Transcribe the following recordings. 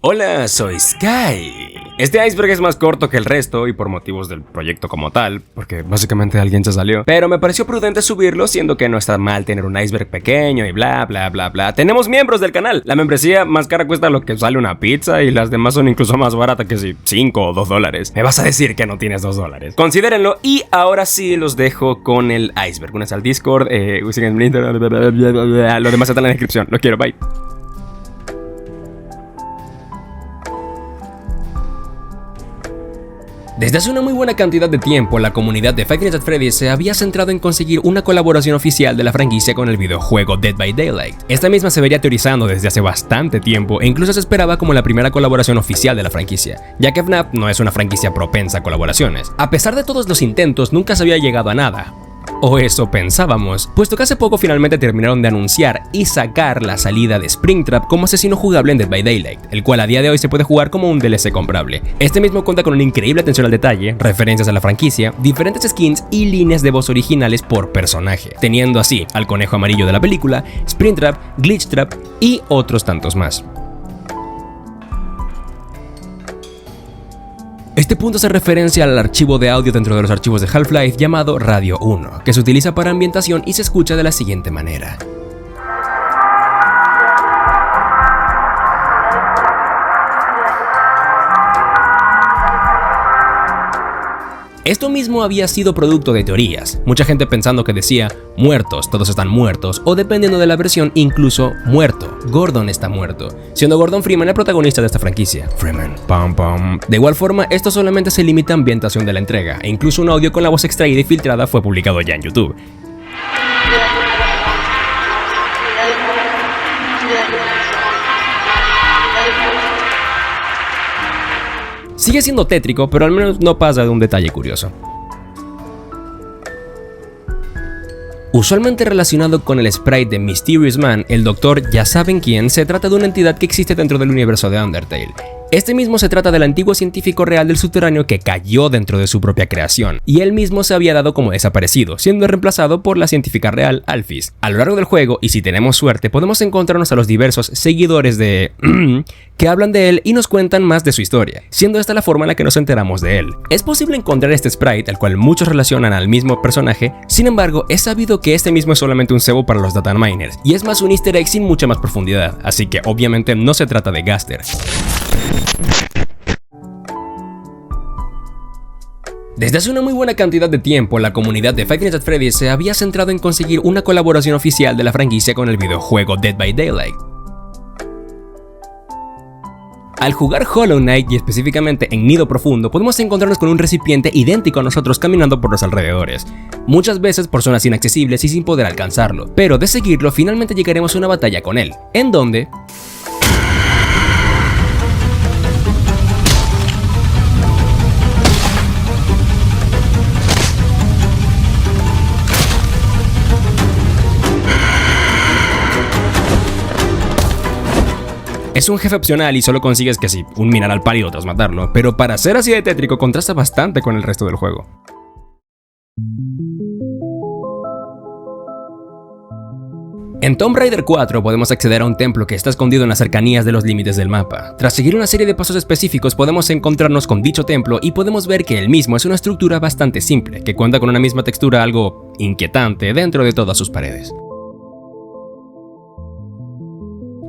Hola, soy Sky. Este iceberg es más corto que el resto y por motivos del proyecto como tal, porque básicamente alguien se salió. Pero me pareció prudente subirlo, siendo que no está mal tener un iceberg pequeño y bla bla bla bla. Tenemos miembros del canal. La membresía más cara cuesta lo que sale una pizza y las demás son incluso más baratas que si 5 o 2 dólares. Me vas a decir que no tienes 2 dólares. Considérenlo y ahora sí los dejo con el iceberg. Únanse al Discord, usen Splinter, lo demás está en la descripción. Lo quiero, bye. Desde hace una muy buena cantidad de tiempo, la comunidad de Five Nights at Freddy's se había centrado en conseguir una colaboración oficial de la franquicia con el videojuego Dead by Daylight. Esta misma se vería teorizando desde hace bastante tiempo e incluso se esperaba como la primera colaboración oficial de la franquicia, ya que FNAF no es una franquicia propensa a colaboraciones. A pesar de todos los intentos, nunca se había llegado a nada. O eso pensábamos, puesto que hace poco finalmente terminaron de anunciar y sacar la salida de Springtrap como asesino jugable en Dead by Daylight, el cual a día de hoy se puede jugar como un DLC comprable. Este mismo cuenta con una increíble atención al detalle, referencias a la franquicia, diferentes skins y líneas de voz originales por personaje, teniendo así al conejo amarillo de la película, Springtrap, Glitchtrap y otros tantos más. Este punto hace referencia al archivo de audio dentro de los archivos de Half-Life llamado Radio 1, que se utiliza para ambientación y se escucha de la siguiente manera. Esto mismo había sido producto de teorías, mucha gente pensando que decía muertos, todos están muertos, o dependiendo de la versión, incluso muerto, Gordon está muerto, siendo Gordon Freeman el protagonista de esta franquicia. Freeman, pam pam. De igual forma, esto solamente se limita a ambientación de la entrega, e incluso un audio con la voz extraída y filtrada fue publicado ya en YouTube. Sigue siendo tétrico, pero al menos no pasa de un detalle curioso. Usualmente relacionado con el sprite de Mysterious Man, el doctor ya saben quién, se trata de una entidad que existe dentro del universo de Undertale. Este mismo se trata del antiguo científico real del subterráneo que cayó dentro de su propia creación, y él mismo se había dado como desaparecido, siendo reemplazado por la científica real Alphys. A lo largo del juego, y si tenemos suerte, podemos encontrarnos a los diversos seguidores de que hablan de él y nos cuentan más de su historia, siendo esta la forma en la que nos enteramos de él. Es posible encontrar este sprite, al cual muchos relacionan al mismo personaje, sin embargo, es sabido que este mismo es solamente un cebo para los data miners, y es más un easter egg sin mucha más profundidad, así que obviamente no se trata de Gaster. Desde hace una muy buena cantidad de tiempo, la comunidad de Five Nights at Freddy's se había centrado en conseguir una colaboración oficial de la franquicia con el videojuego Dead by Daylight. Al jugar Hollow Knight y específicamente en Nido Profundo, podemos encontrarnos con un recipiente idéntico a nosotros caminando por los alrededores, muchas veces por zonas inaccesibles y sin poder alcanzarlo, pero de seguirlo finalmente llegaremos a una batalla con él, en donde es un jefe opcional y solo consigues que sí, un mineral pálido tras matarlo, pero para ser así de tétrico contrasta bastante con el resto del juego. En Tomb Raider 4 podemos acceder a un templo que está escondido en las cercanías de los límites del mapa. Tras seguir una serie de pasos específicos podemos encontrarnos con dicho templo y podemos ver que el mismo es una estructura bastante simple, que cuenta con una misma textura algo inquietante dentro de todas sus paredes.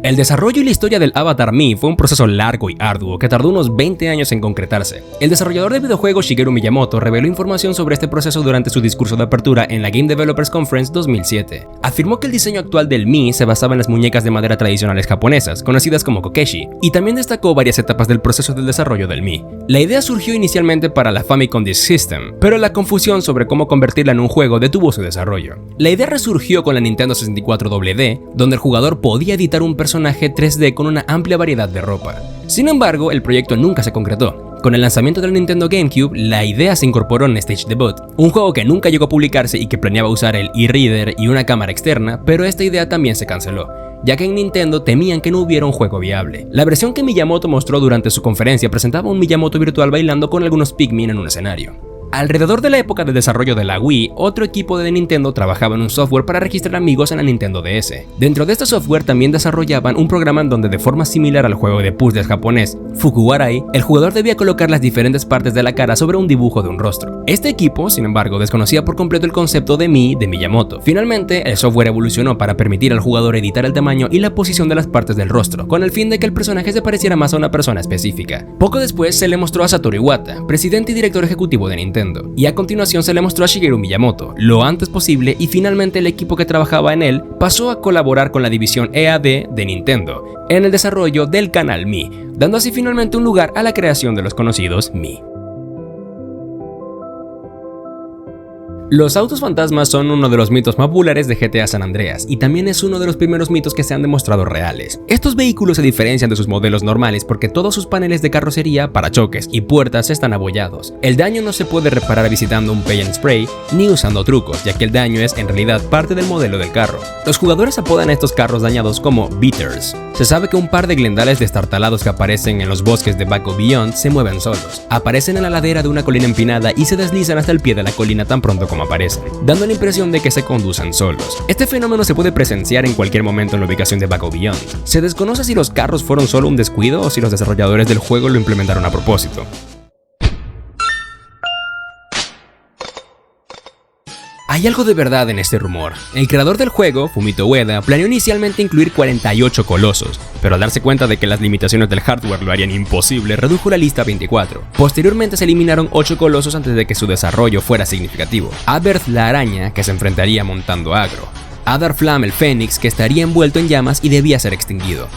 El desarrollo y la historia del Avatar Me fue un proceso largo y arduo que tardó unos 20 años en concretarse. El desarrollador del videojuego Shigeru Miyamoto reveló información sobre este proceso durante su discurso de apertura en la Game Developers Conference 2007. Afirmó que el diseño actual del Me se basaba en las muñecas de madera tradicionales japonesas, conocidas como kokeshi, y también destacó varias etapas del proceso del desarrollo del Me. La idea surgió inicialmente para la Famicom Disk System, pero la confusión sobre cómo convertirla en un juego detuvo su desarrollo. La idea resurgió con la Nintendo 64 DD, donde el jugador podía editar un personaje 3D con una amplia variedad de ropa. Sin embargo, el proyecto nunca se concretó. Con el lanzamiento del Nintendo GameCube, la idea se incorporó en Stage Debut, un juego que nunca llegó a publicarse y que planeaba usar el e-reader y una cámara externa, pero esta idea también se canceló, ya que en Nintendo temían que no hubiera un juego viable. La versión que Miyamoto mostró durante su conferencia presentaba un Miyamoto virtual bailando con algunos Pikmin en un escenario. Alrededor de la época de desarrollo de la Wii, otro equipo de Nintendo trabajaba en un software para registrar amigos en la Nintendo DS. Dentro de este software también desarrollaban un programa en donde, de forma similar al juego de puzzles japonés Fukuwarai, el jugador debía colocar las diferentes partes de la cara sobre un dibujo de un rostro. Este equipo, sin embargo, desconocía por completo el concepto de Mii de Miyamoto. Finalmente, el software evolucionó para permitir al jugador editar el tamaño y la posición de las partes del rostro, con el fin de que el personaje se pareciera más a una persona específica. Poco después se le mostró a Satoru Iwata, presidente y director ejecutivo de Nintendo, y a continuación se le mostró a Shigeru Miyamoto, lo antes posible, y finalmente el equipo que trabajaba en él pasó a colaborar con la división EAD de Nintendo en el desarrollo del canal Mii, dando así finalmente un lugar a la creación de los conocidos Mii. Los autos fantasmas son uno de los mitos más populares de GTA San Andreas y también es uno de los primeros mitos que se han demostrado reales. Estos vehículos se diferencian de sus modelos normales porque todos sus paneles de carrocería, parachoques y puertas están abollados. El daño no se puede reparar visitando un Pay and Spray ni usando trucos, ya que el daño es en realidad parte del modelo del carro. Los jugadores apodan a estos carros dañados como beaters. Se sabe que un par de glendales destartalados que aparecen en los bosques de Back 'n' Beyond se mueven solos. Aparecen en la ladera de una colina empinada y se deslizan hasta el pie de la colina tan pronto como aparecen, dando la impresión de que se conducen solos. Este fenómeno se puede presenciar en cualquier momento en la ubicación de Back 'n' Beyond. Se desconoce si los carros fueron solo un descuido o si los desarrolladores del juego lo implementaron a propósito. Hay algo de verdad en este rumor. El creador del juego, Fumito Ueda, planeó inicialmente incluir 48 colosos, pero al darse cuenta de que las limitaciones del hardware lo harían imposible, redujo la lista a 24. Posteriormente se eliminaron 8 colosos antes de que su desarrollo fuera significativo. Aberth la araña, que se enfrentaría montando Agro. Adar Flam el Fénix, que estaría envuelto en llamas y debía ser extinguido.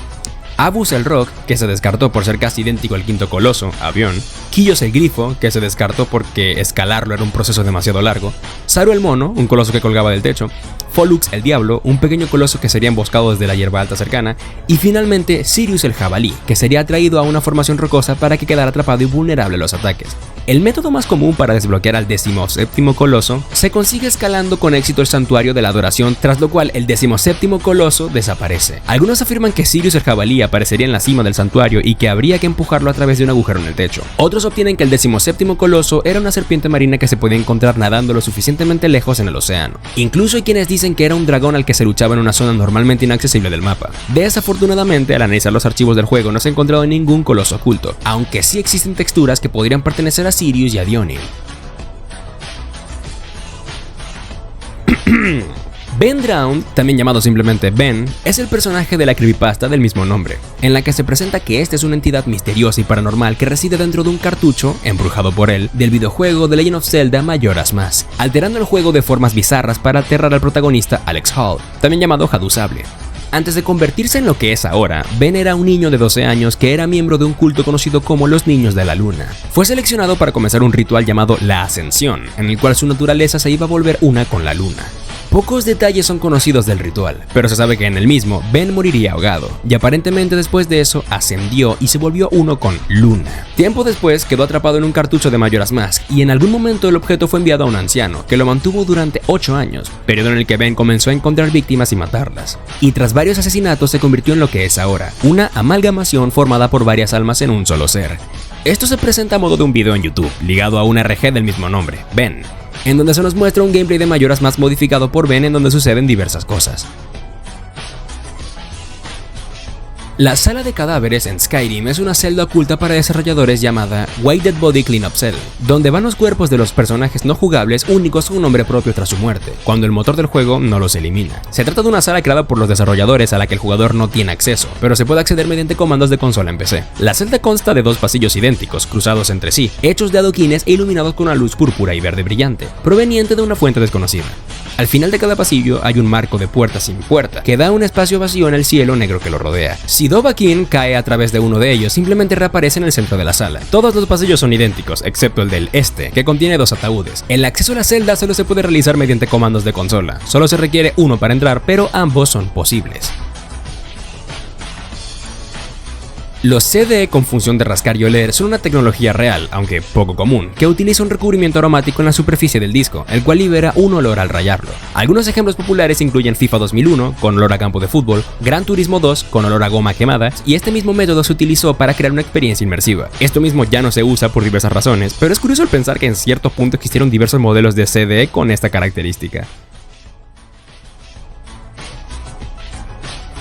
Abus el Rock, que se descartó por ser casi idéntico al quinto coloso, Avión. Quillos el Grifo, que se descartó porque escalarlo era un proceso demasiado largo. Saru el Mono, un coloso que colgaba del techo. Folux el Diablo, un pequeño coloso que sería emboscado desde la hierba alta cercana. Y finalmente Sirius el Jabalí, que sería atraído a una formación rocosa para que quedara atrapado y vulnerable a los ataques. El método más común para desbloquear al 17º coloso se consigue escalando con éxito el santuario de la adoración, tras lo cual el 17º coloso desaparece. Algunos afirman que Sirius el Jabalí aparecería en la cima del santuario y que habría que empujarlo a través de un agujero en el techo. Otros obtienen que el 17º coloso era una serpiente marina que se podía encontrar nadando lo suficientemente lejos en el océano. Incluso hay quienes dicen que era un dragón al que se luchaba en una zona normalmente inaccesible del mapa. Desafortunadamente, al analizar los archivos del juego no se ha encontrado ningún coloso oculto, aunque sí existen texturas que podrían pertenecer a Sirius y a Dionil. Ben Drowned, también llamado simplemente Ben, es el personaje de la creepypasta del mismo nombre, en la que se presenta que esta es una entidad misteriosa y paranormal que reside dentro de un cartucho, embrujado por él, del videojuego The Legend of Zelda Majora's Mask, alterando el juego de formas bizarras para aterrar al protagonista Alex Hall, también llamado Hadusable. Antes de convertirse en lo que es ahora, Ben era un niño de 12 años que era miembro de un culto conocido como los Niños de la Luna. Fue seleccionado para comenzar un ritual llamado la Ascensión, en el cual su naturaleza se iba a volver una con la luna. Pocos detalles son conocidos del ritual, pero se sabe que en el mismo Ben moriría ahogado, y aparentemente después de eso ascendió y se volvió uno con Luna. Tiempo después quedó atrapado en un cartucho de Majora's Mask, y en algún momento el objeto fue enviado a un anciano, que lo mantuvo durante 8 años, periodo en el que Ben comenzó a encontrar víctimas y matarlas. Y tras varios asesinatos se convirtió en lo que es ahora, una amalgamación formada por varias almas en un solo ser. Esto se presenta a modo de un video en YouTube, ligado a un RG del mismo nombre, Ben, en donde se nos muestra un gameplay de Majora's Mask modificado por Ben en donde suceden diversas cosas. La sala de cadáveres en Skyrim es una celda oculta para desarrolladores llamada White Dead Body Cleanup Cell, donde van los cuerpos de los personajes no jugables únicos con un nombre propio tras su muerte, cuando el motor del juego no los elimina. Se trata de una sala creada por los desarrolladores a la que el jugador no tiene acceso, pero se puede acceder mediante comandos de consola en PC. La celda consta de 2 pasillos idénticos, cruzados entre sí, hechos de adoquines e iluminados con una luz púrpura y verde brillante, proveniente de una fuente desconocida. Al final de cada pasillo hay un marco de puerta sin puerta, que da un espacio vacío en el cielo negro que lo rodea. Si Dovahkiin cae a través de uno de ellos, simplemente reaparece en el centro de la sala. Todos los pasillos son idénticos, excepto el del este, que contiene 2 ataúdes. El acceso a la celda solo se puede realizar mediante comandos de consola. Solo se requiere uno para entrar, pero ambos son posibles. Los CDE con función de rascar y oler son una tecnología real, aunque poco común, que utiliza un recubrimiento aromático en la superficie del disco, el cual libera un olor al rayarlo. Algunos ejemplos populares incluyen FIFA 2001, con olor a campo de fútbol, Gran Turismo 2, con olor a goma quemada, y este mismo método se utilizó para crear una experiencia inmersiva. Esto mismo ya no se usa por diversas razones, pero es curioso el pensar que en cierto punto existieron diversos modelos de CDE con esta característica.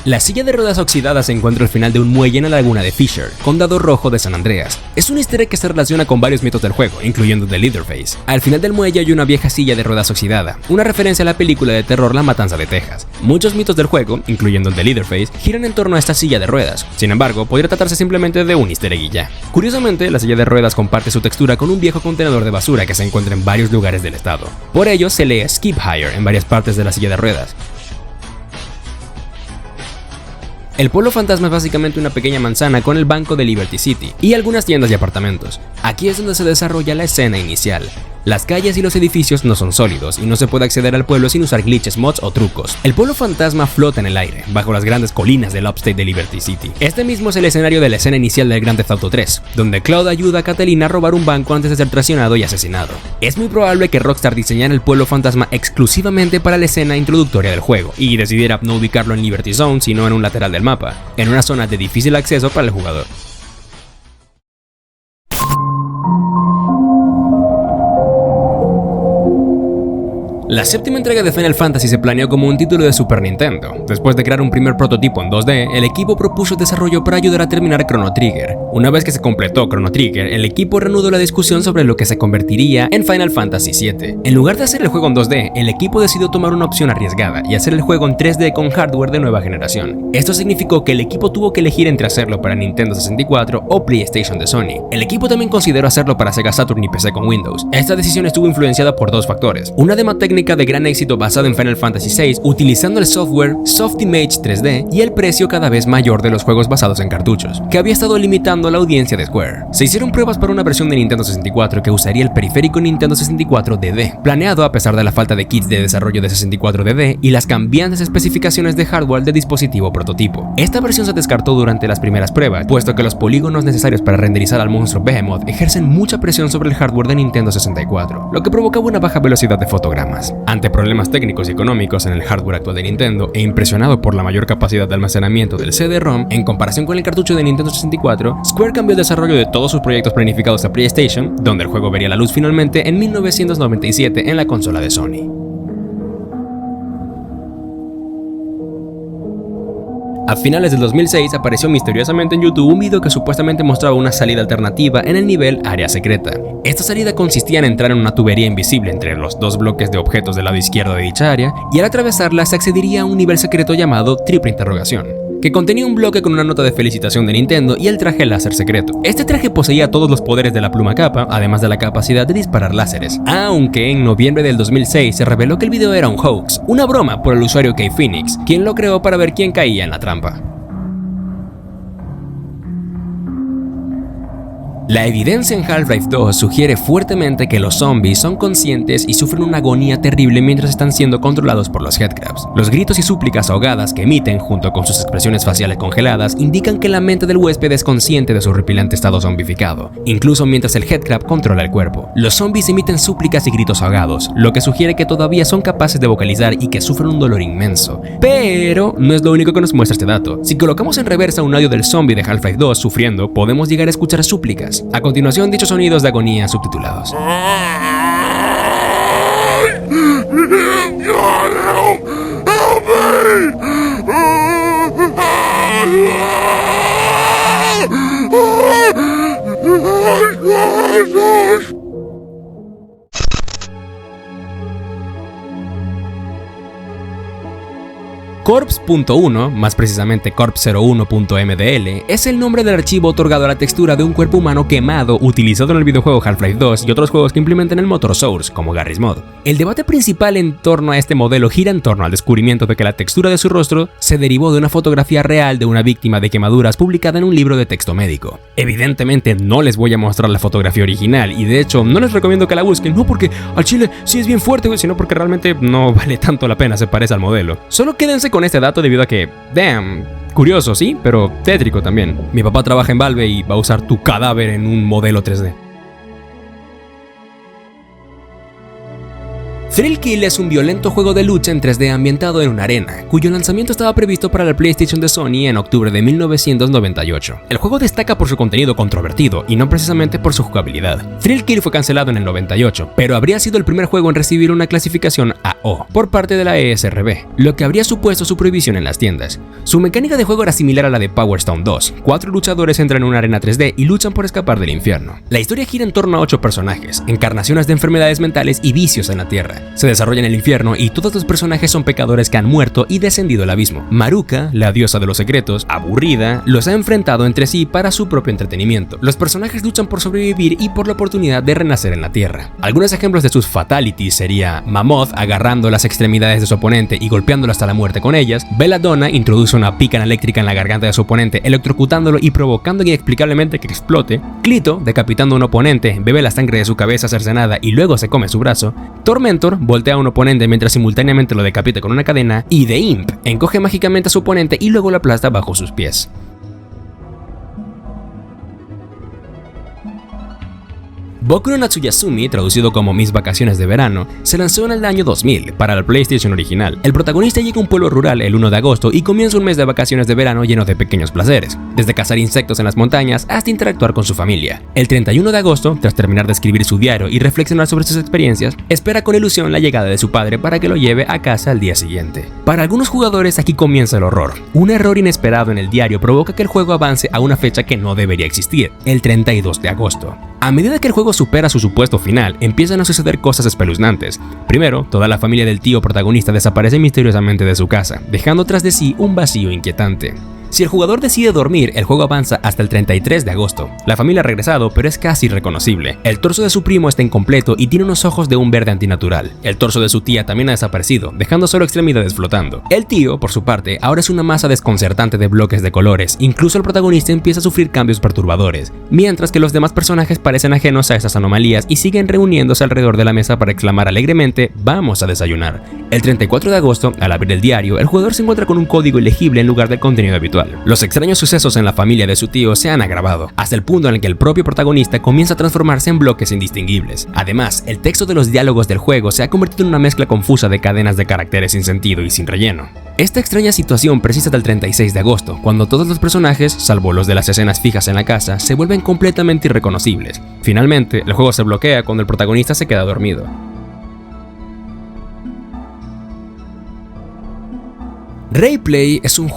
La silla de ruedas oxidada se encuentra al final de un muelle en la laguna de Fisher, condado rojo de San Andreas. Es un easter egg que se relaciona con varios mitos del juego, incluyendo The Leatherface. Al final del muelle hay una vieja silla de ruedas oxidada, una referencia a la película de terror La Matanza de Texas. Muchos mitos del juego, incluyendo el de Leatherface, giran en torno a esta silla de ruedas. Sin embargo, podría tratarse simplemente de un easter egg y ya. Curiosamente, la silla de ruedas comparte su textura con un viejo contenedor de basura que se encuentra en varios lugares del estado. Por ello, se lee Skip Hire en varias partes de la silla de ruedas. El pueblo fantasma es básicamente una pequeña manzana con el banco de Liberty City y algunas tiendas y apartamentos. Aquí es donde se desarrolla la escena inicial. Las calles y los edificios no son sólidos y no se puede acceder al pueblo sin usar glitches, mods o trucos. El pueblo fantasma flota en el aire, bajo las grandes colinas del upstate de Liberty City. Este mismo es el escenario de la escena inicial del Grand Theft Auto 3, donde Cloud ayuda a Catalina a robar un banco antes de ser traicionado y asesinado. Es muy probable que Rockstar diseñara el pueblo fantasma exclusivamente para la escena introductoria del juego, y decidiera no ubicarlo en Liberty Zone, sino en un lateral del mapa, en una zona de difícil acceso para el jugador. La séptima entrega de Final Fantasy se planeó como un título de Super Nintendo. Después de crear un primer prototipo en 2D, el equipo propuso el desarrollo para ayudar a terminar Chrono Trigger. Una vez que se completó Chrono Trigger, el equipo reanudó la discusión sobre lo que se convertiría en Final Fantasy VII. En lugar de hacer el juego en 2D, el equipo decidió tomar una opción arriesgada y hacer el juego en 3D con hardware de nueva generación. Esto significó que el equipo tuvo que elegir entre hacerlo para Nintendo 64 o PlayStation de Sony. El equipo también consideró hacerlo para Sega Saturn y PC con Windows. Esta decisión estuvo influenciada por dos factores: una demo técnica de gran éxito basada en Final Fantasy VI utilizando el software Softimage 3D y el precio cada vez mayor de los juegos basados en cartuchos, que había estado limitando la audiencia de Square. Se hicieron pruebas para una versión de Nintendo 64 que usaría el periférico Nintendo 64 DD, planeado a pesar de la falta de kits de desarrollo de 64 DD y las cambiantes especificaciones de hardware del dispositivo prototipo. Esta versión se descartó durante las primeras pruebas, puesto que los polígonos necesarios para renderizar al monstruo Behemoth ejercen mucha presión sobre el hardware de Nintendo 64, lo que provocaba una baja velocidad de fotogramas. Ante problemas técnicos y económicos en el hardware actual de Nintendo e impresionado por la mayor capacidad de almacenamiento del CD-ROM en comparación con el cartucho de Nintendo 64, Square cambió el desarrollo de todos sus proyectos planificados a PlayStation, donde el juego vería la luz finalmente en 1997 en la consola de Sony. A finales del 2006 apareció misteriosamente en YouTube un video que supuestamente mostraba una salida alternativa en el nivel Área Secreta. Esta salida consistía en entrar en una tubería invisible entre los dos bloques de objetos del lado izquierdo de dicha área, y al atravesarla se accedería a un nivel secreto llamado Triple Interrogación, que contenía un bloque con una nota de felicitación de Nintendo y el traje láser secreto. Este traje poseía todos los poderes de la pluma capa, además de la capacidad de disparar láseres, aunque en noviembre del 2006 se reveló que el video era un hoax, una broma por el usuario K-Phoenix, quien lo creó para ver quién caía en la trampa. La evidencia en Half-Life 2 sugiere fuertemente que los zombies son conscientes y sufren una agonía terrible mientras están siendo controlados por los headcrabs. Los gritos y súplicas ahogadas que emiten, junto con sus expresiones faciales congeladas, indican que la mente del huésped es consciente de su horripilante estado zombificado, incluso mientras el headcrab controla el cuerpo. Los zombies emiten súplicas y gritos ahogados, lo que sugiere que todavía son capaces de vocalizar y que sufren un dolor inmenso. Pero no es lo único que nos muestra este dato. Si colocamos en reversa un audio del zombie de Half-Life 2 sufriendo, podemos llegar a escuchar súplicas. A continuación, dichos sonidos de agonía subtitulados. Corpse.1, más precisamente Corpse01.mdl, es el nombre del archivo otorgado a la textura de un cuerpo humano quemado utilizado en el videojuego Half-Life 2 y otros juegos que implementan el motor Source, como Garry's Mod. El debate principal en torno a este modelo gira en torno al descubrimiento de que la textura de su rostro se derivó de una fotografía real de una víctima de quemaduras publicada en un libro de texto médico. Evidentemente no les voy a mostrar la fotografía original y de hecho no les recomiendo que la busquen, no porque al chile sí es bien fuerte, sino porque realmente no vale tanto la pena, se parece al modelo. Solo quédense con con este dato debido a que, damn, curioso, sí, pero tétrico también. Mi papá trabaja en Valve y va a usar tu cadáver en un modelo 3D. Thrill Kill es un violento juego de lucha en 3D ambientado en una arena, cuyo lanzamiento estaba previsto para la PlayStation de Sony en octubre de 1998. El juego destaca por su contenido controvertido y no precisamente por su jugabilidad. Thrill Kill fue cancelado en el 98, pero habría sido el primer juego en recibir una clasificación AO por parte de la ESRB, lo que habría supuesto su prohibición en las tiendas. Su mecánica de juego era similar a la de Power Stone 2. 4 luchadores entran en una arena 3D y luchan por escapar del infierno. La historia gira en torno a 8 personajes, encarnaciones de enfermedades mentales y vicios en la Tierra. Se desarrolla en el infierno y todos los personajes son pecadores que han muerto y descendido al abismo. Maruka, la diosa de los secretos, aburrida, los ha enfrentado entre sí para su propio entretenimiento. Los personajes luchan por sobrevivir y por la oportunidad de renacer en la Tierra. Algunos ejemplos de sus fatalities sería Mammoth agarrando las extremidades de su oponente y golpeándolo hasta la muerte con ellas. Belladonna introduce una pícana eléctrica en la garganta de su oponente, electrocutándolo y provocando inexplicablemente que explote. Clito, decapitando a un oponente, bebe la sangre de su cabeza cercenada y luego se come su brazo. Tormentor voltea a un oponente mientras simultáneamente lo decapita con una cadena. Y The Imp encoge mágicamente a su oponente y luego lo aplasta bajo sus pies. Boku no Natsuyasumi, traducido como Mis vacaciones de verano, se lanzó en el año 2000 para la PlayStation original. El protagonista llega a un pueblo rural el 1 de agosto y comienza un mes de vacaciones de verano lleno de pequeños placeres, desde cazar insectos en las montañas hasta interactuar con su familia. El 31 de agosto, tras terminar de escribir su diario y reflexionar sobre sus experiencias, espera con ilusión la llegada de su padre para que lo lleve a casa al día siguiente. Para algunos jugadores aquí comienza el horror. Un error inesperado en el diario provoca que el juego avance a una fecha que no debería existir, el 32 de agosto. A medida que el juego supera su supuesto final, empiezan a suceder cosas espeluznantes. Primero, toda la familia del tío protagonista desaparece misteriosamente de su casa, dejando tras de sí un vacío inquietante. Si el jugador decide dormir, el juego avanza hasta el 33 de agosto. La familia ha regresado, pero es casi irreconocible. El torso de su primo está incompleto y tiene unos ojos de un verde antinatural. El torso de su tía también ha desaparecido, dejando solo extremidades flotando. El tío, por su parte, ahora es una masa desconcertante de bloques de colores. Incluso el protagonista empieza a sufrir cambios perturbadores, mientras que los demás personajes parecen ajenos a esas anomalías y siguen reuniéndose alrededor de la mesa para exclamar alegremente: "¡Vamos a desayunar!". El 34 de agosto, al abrir el diario, el jugador se encuentra con un código ilegible en lugar del contenido habitual. Los extraños sucesos en la familia de su tío se han agravado, hasta el punto en el que el propio protagonista comienza a transformarse en bloques indistinguibles. Además, el texto de los diálogos del juego se ha convertido en una mezcla confusa de cadenas de caracteres sin sentido y sin relleno. Esta extraña situación persiste hasta el 36 de agosto, cuando todos los personajes, salvo los de las escenas fijas en la casa, se vuelven completamente irreconocibles. Finalmente, el juego se bloquea cuando el protagonista se queda dormido. Replay es un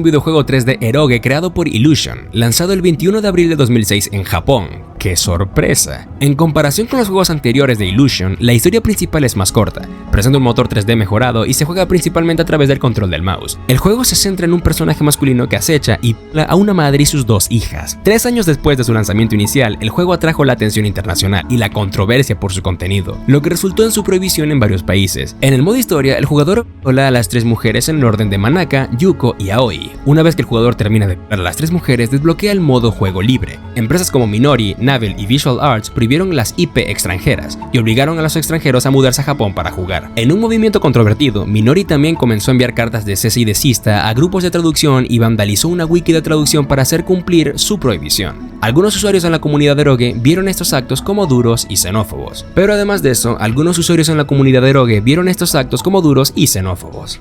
videojuego 3D eroge creado por Illusion, lanzado el 21 de abril de 2006 en Japón. ¡Qué sorpresa! En comparación con los juegos anteriores de Illusion, la historia principal es más corta, presenta un motor 3D mejorado y se juega principalmente a través del control del mouse. El juego se centra en un personaje masculino que acecha y viola a una madre y sus 2 hijas. 3 años después de su lanzamiento inicial, el juego atrajo la atención internacional y la controversia por su contenido, lo que resultó en su prohibición en varios países. En el modo historia, el jugador viola a las 3 mujeres en el orden de Manaka, Yuko y Aoi. Una vez que el jugador termina de violar a las 3 mujeres, desbloquea el modo juego libre. Empresas como Minori, Navel y Visual Arts prohibieron las IP extranjeras y obligaron a los extranjeros a mudarse a Japón para jugar. En un movimiento controvertido, Minori también comenzó a enviar cartas de cese y desista a grupos de traducción y vandalizó una wiki de traducción para hacer cumplir su prohibición. Algunos usuarios en la comunidad de eroge vieron estos actos como duros y xenófobos. Pero además de eso, algunos usuarios en la comunidad de eroge vieron estos actos como duros y xenófobos.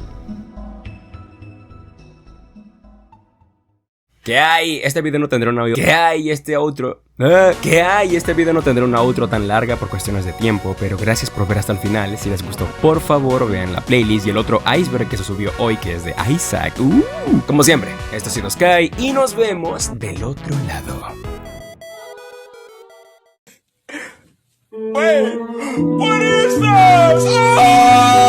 ¿Qué hay? Este video no tendrá un audio. ¿Qué hay? Este outro. ¿Qué hay? Este video no tendrá una outro tan larga por cuestiones de tiempo, pero gracias por ver hasta el final. Si les gustó, por favor vean la playlist y el otro iceberg que se subió hoy, que es de Isaac. Como siempre, esto ha sido Sky y nos vemos del otro lado. Wait, what is this?